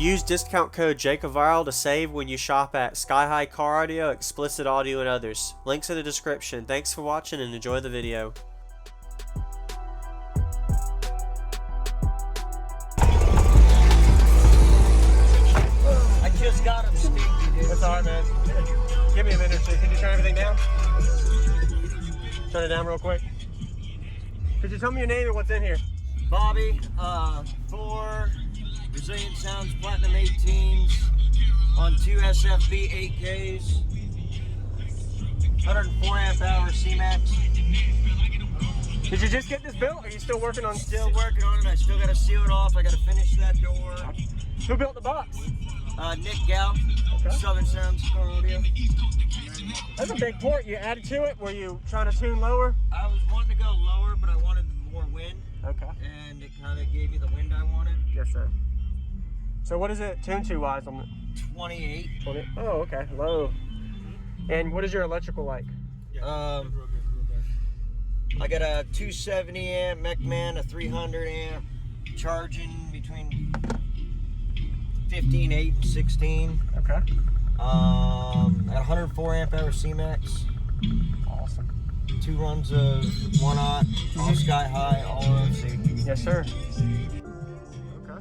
Use discount code JACOVIRAL to save when you shop at Sky High Car Audio, Explicit Audio, and others. Links in the description. Thanks for watching and enjoy the video. I just got him stinky, dude. That's alright, man. Give me a minute or two. Can you turn everything down? Turn it down real quick. Could you tell me your name and what's in here? Bobby, 4 Resilient Sounds Platinum 18s on 2 SFB 8Ks, 104 amp hour C-Max. Did you just get this built? Or are you still working on? Still working on it. I still got to seal it off. I got to finish that door. Who built the box? Nick Gal, Okay. Southern Sounds Car Audio. That's a big port you added to it. Were you trying to tune lower? I was wanting to go lower, but I wanted more wind, Okay. and it kind of gave me the wind I wanted. Yes, sir. So what is it tune to wise on the 28. 20? Oh, okay, low. And what is your electrical like? I got a 270 amp MechMan, a 300 amp, charging between 15, 8, and 16. Okay. At 104 amp hour C-Max. Awesome. 2 runs of 1-aught, all Sky High, all OFC. Yes, sir. Okay.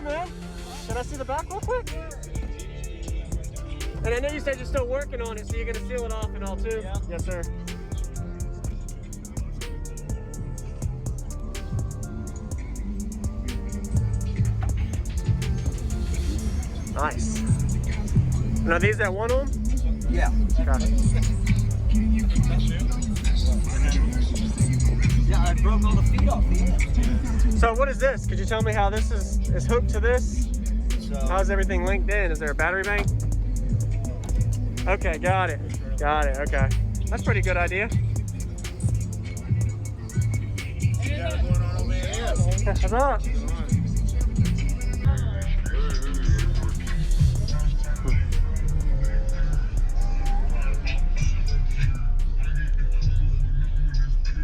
man. Can I see the back real quick? And I know you said you're still working on it, so you're gonna seal it off and all too? Yeah. Yes, sir. Nice. Now these at 1 ohm? Yeah. Okay. Yeah, I broke all the feet off the end. So what is this? Could you tell me how this is hooked to this? So, How's everything linked in? Is there a battery bank? Okay, got it. Got it, okay. That's a pretty good idea. What's up?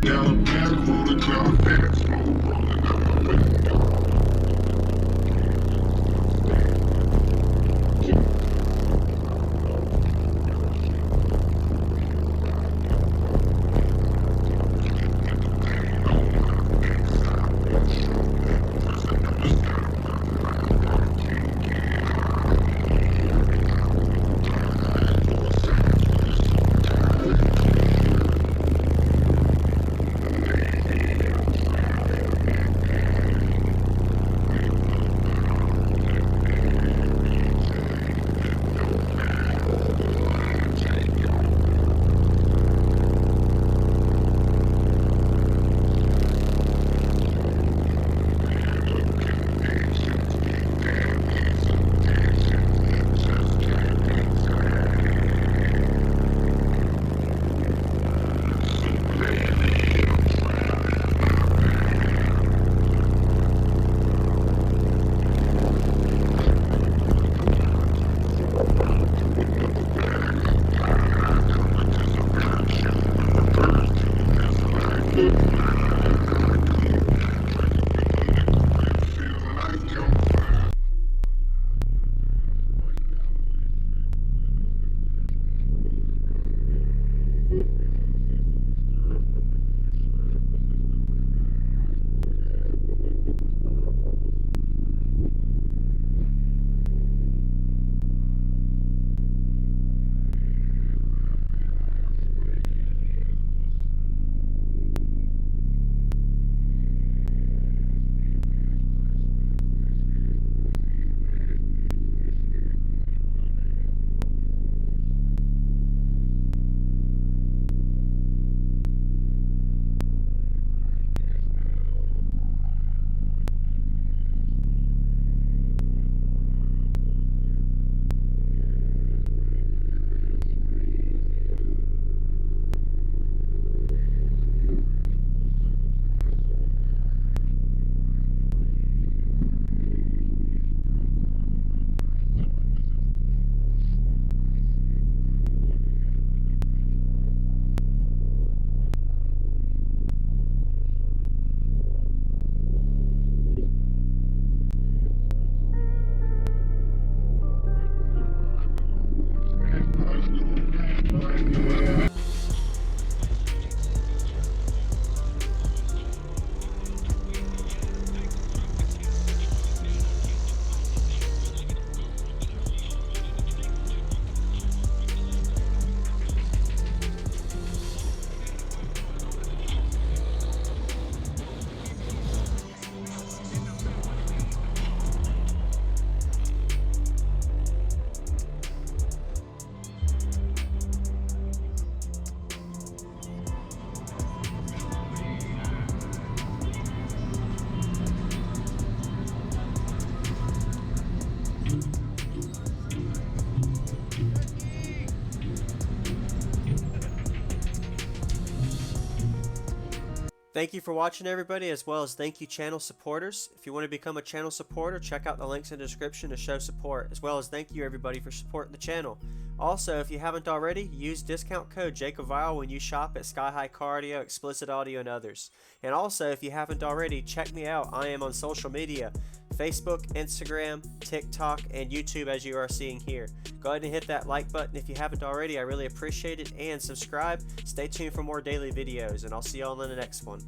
Down a back road, a cloud fast, smoke rolling out my window. Thank you for watching, everybody, as well as thank you channel supporters. If you want to become a channel supporter, check out the links in the description to show support, as well as thank you everybody for supporting the channel. Also, if you haven't already, use discount code JACOBVIRAL when you shop at Sky High Cardio, Explicit Audio, and others. And also, if you haven't already, check me out. I am on social media, Facebook, Instagram, TikTok, and YouTube, as you are seeing here. Go ahead and hit that like button if you haven't already. I really appreciate it. And subscribe. Stay tuned for more daily videos, and I'll see you all in the next one.